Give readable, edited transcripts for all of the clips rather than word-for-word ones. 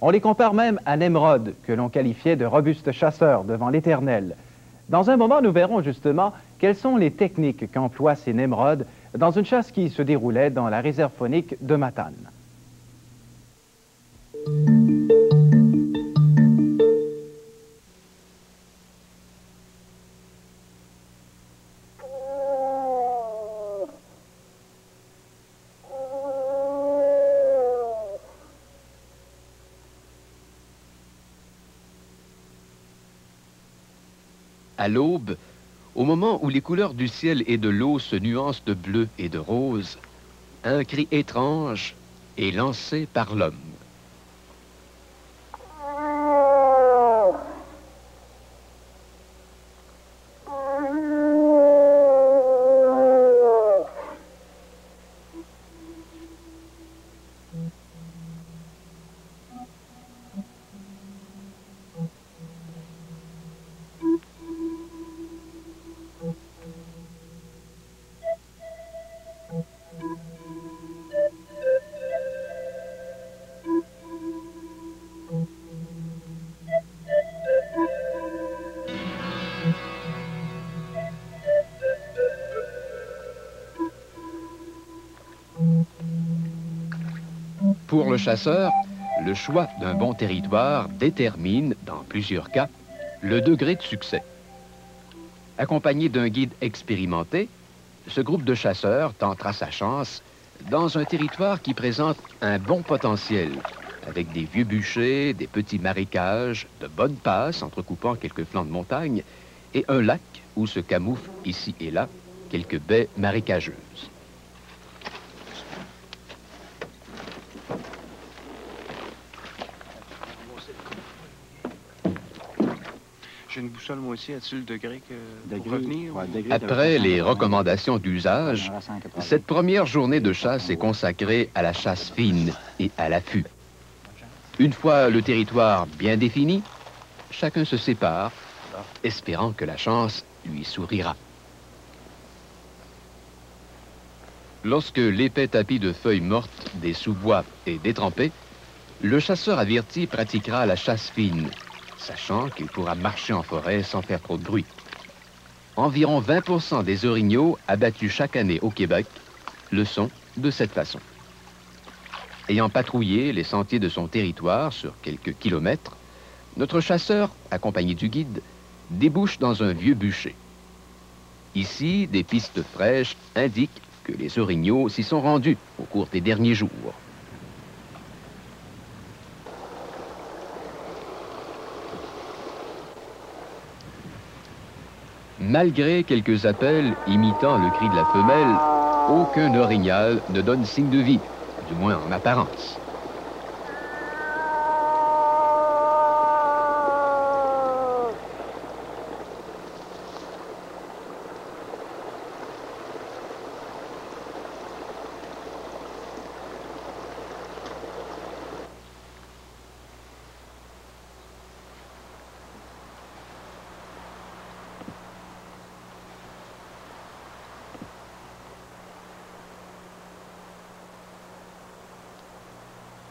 On les compare même à Nemrod, que l'on qualifiait de robuste chasseur devant l'Éternel. Dans un moment, nous verrons justement quelles sont les techniques qu'emploient ces Nemrod dans une chasse qui se déroulait dans la réserve faunique de Matane. À l'aube, au moment où les couleurs du ciel et de l'eau se nuancent de bleu et de rose, un cri étrange est lancé par l'homme. Pour le chasseur, le choix d'un bon territoire détermine, dans plusieurs cas, le degré de succès. Accompagné d'un guide expérimenté, ce groupe de chasseurs tentera sa chance dans un territoire qui présente un bon potentiel, avec des vieux bûchers, des petits marécages, de bonnes passes entrecoupant quelques flancs de montagne et un lac où se camouflent ici et là quelques baies marécageuses. J'ai une boussole, moi aussi, as-tu le degré pour revenir? Ouais, Après les recommandations d'usage, cette première journée de chasse est consacrée à la chasse fine et à l'affût. Une fois le territoire bien défini, chacun se sépare, espérant que la chance lui sourira. Lorsque l'épais tapis de feuilles mortes des sous-bois est détrempé, le chasseur averti pratiquera la chasse fine, sachant qu'il pourra marcher en forêt sans faire trop de bruit. Environ 20% des orignaux abattus chaque année au Québec le sont de cette façon. Ayant patrouillé les sentiers de son territoire sur quelques kilomètres, notre chasseur, accompagné du guide, débouche dans un vieux bûcher. Ici, des pistes fraîches indiquent que les orignaux s'y sont rendus au cours des derniers jours. Malgré quelques appels imitant le cri de la femelle, aucun orignal ne donne signe de vie, du moins en apparence.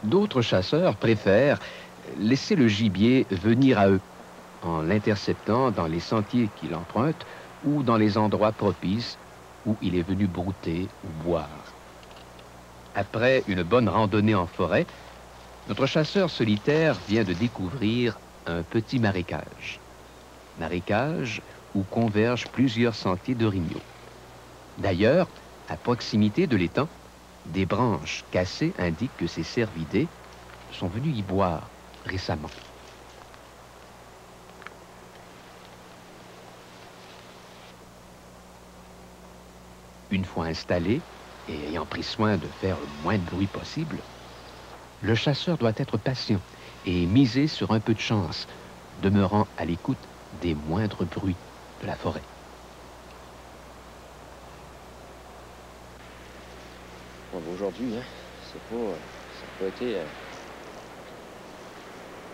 D'autres chasseurs préfèrent laisser le gibier venir à eux, en l'interceptant dans les sentiers qu'il emprunte ou dans les endroits propices où il est venu brouter ou boire. Après une bonne randonnée en forêt, notre chasseur solitaire vient de découvrir un petit marécage. Marécage où convergent plusieurs sentiers d'orignaux. D'ailleurs, à proximité de l'étang, des branches cassées indiquent que ces cervidés sont venus y boire récemment. Une fois installé et ayant pris soin de faire le moins de bruit possible, le chasseur doit être patient et miser sur un peu de chance, demeurant à l'écoute des moindres bruits de la forêt. Bon, aujourd'hui, hein, ça n'a pas été...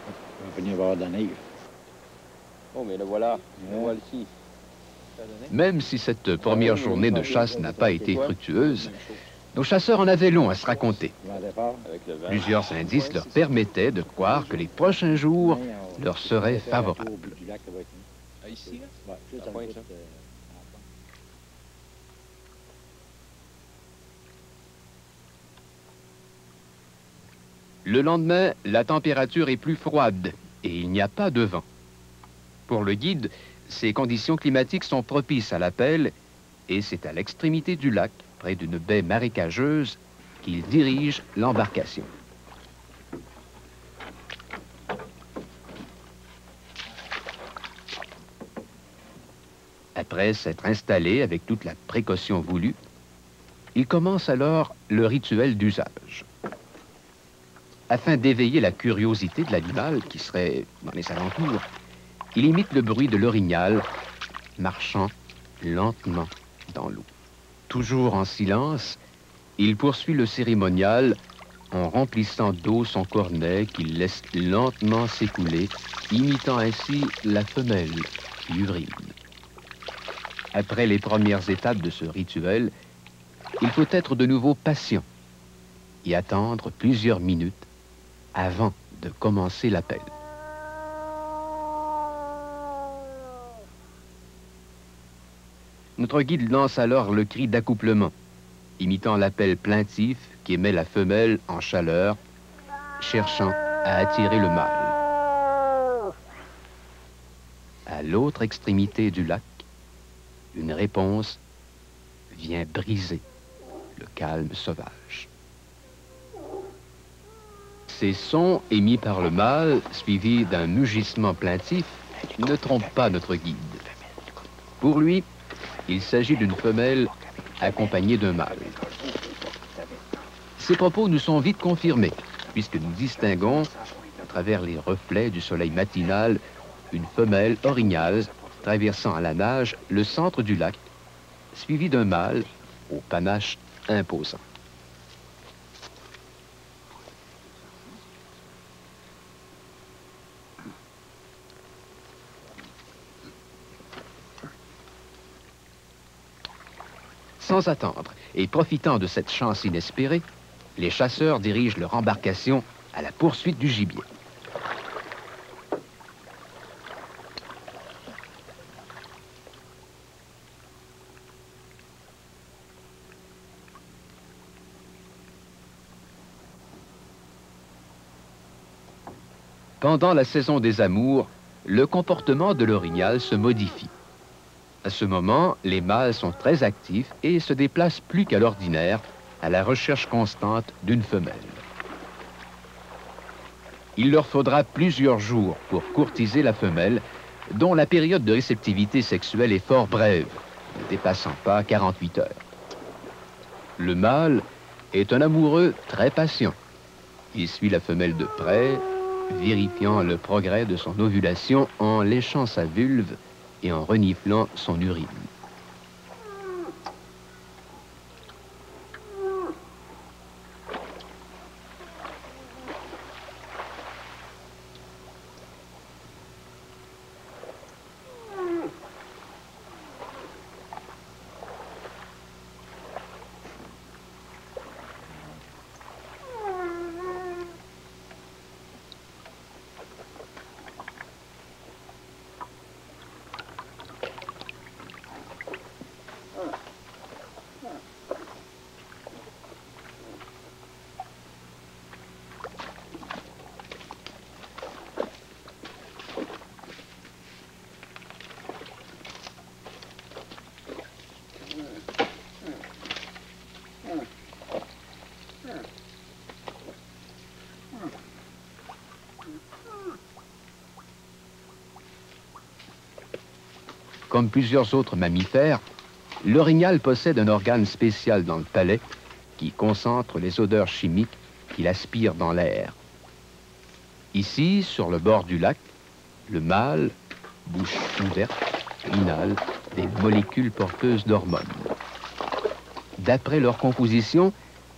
On va venir voir de la neige. Oh, mais le voilà. Le voilà ici. Même si cette première journée de chasse n'a pas été fructueuse, Nos chasseurs en avaient long à se raconter. Plusieurs indices leur permettaient de croire que les prochains jours leur seraient favorables. Ici, là? Le lendemain, la température est plus froide et il n'y a pas de vent. Pour le guide, ces conditions climatiques sont propices à la pêle et c'est à l'extrémité du lac, près d'une baie marécageuse, qu'il dirige l'embarcation. Après s'être installé avec toute la précaution voulue, il commence alors le rituel d'usage. Afin d'éveiller la curiosité de l'animal qui serait dans les alentours, il imite le bruit de l'orignal marchant lentement dans l'eau. Toujours en silence, il poursuit le cérémonial en remplissant d'eau son cornet qu'il laisse lentement s'écouler, imitant ainsi la femelle qui urine. Après les premières étapes de ce rituel, il faut être de nouveau patient et attendre plusieurs minutes avant de commencer l'appel. Notre guide lance alors le cri d'accouplement, imitant l'appel plaintif qu'émet la femelle en chaleur, cherchant à attirer le mâle. À l'autre extrémité du lac, une réponse vient briser le calme sauvage. Ces sons émis par le mâle, suivis d'un mugissement plaintif, ne trompent pas notre guide. Pour lui, il s'agit d'une femelle accompagnée d'un mâle. Ces propos nous sont vite confirmés, puisque nous distinguons, à travers les reflets du soleil matinal, une femelle orignale traversant à la nage le centre du lac, suivie d'un mâle au panache imposant. Sans attendre et profitant de cette chance inespérée, les chasseurs dirigent leur embarcation à la poursuite du gibier. Pendant la saison des amours, le comportement de l'orignal se modifie. À ce moment, les mâles sont très actifs et se déplacent plus qu'à l'ordinaire à la recherche constante d'une femelle. Il leur faudra plusieurs jours pour courtiser la femelle, dont la période de réceptivité sexuelle est fort brève, ne dépassant pas 48 heures. Le mâle est un amoureux très patient. Il suit la femelle de près, vérifiant le progrès de son ovulation en léchant sa vulve et en reniflant son urine. Comme plusieurs autres mammifères, l'orignal possède un organe spécial dans le palais qui concentre les odeurs chimiques qu'il aspire dans l'air. Ici, sur le bord du lac, le mâle, bouche ouverte, inhale des molécules porteuses d'hormones. D'après leur composition,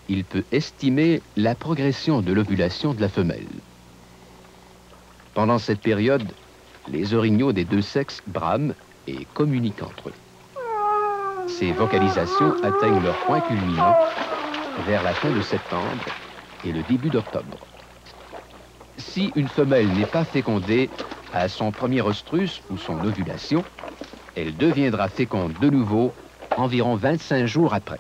il peut estimer la progression de l'ovulation de la femelle. Pendant cette période, les orignaux des deux sexes brament et communiquent entre eux. Ces vocalisations atteignent leur point culminant vers la fin de septembre et le début d'octobre. Si une femelle n'est pas fécondée à son premier oestrus ou son ovulation, elle deviendra féconde de nouveau environ 25 jours après.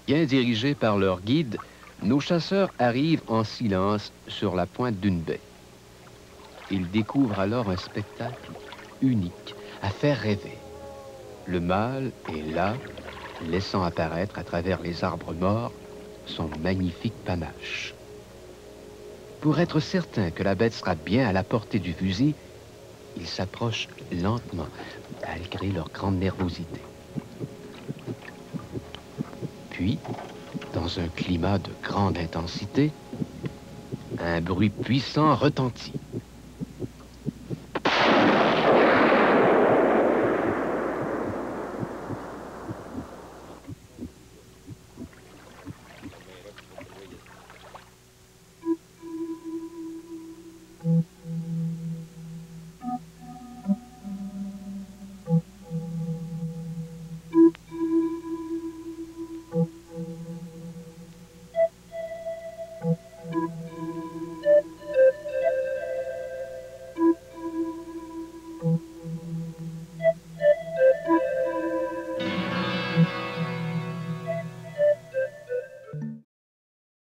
Bien dirigés par leur guide, nos chasseurs arrivent en silence sur la pointe d'une baie. Ils découvrent alors un spectacle unique, à faire rêver. Le mâle est là, laissant apparaître à travers les arbres morts son magnifique panache. Pour être certain que la bête sera bien à la portée du fusil, ils s'approchent lentement, malgré leur grande nervosité. Puis, dans un climat de grande intensité, un bruit puissant retentit.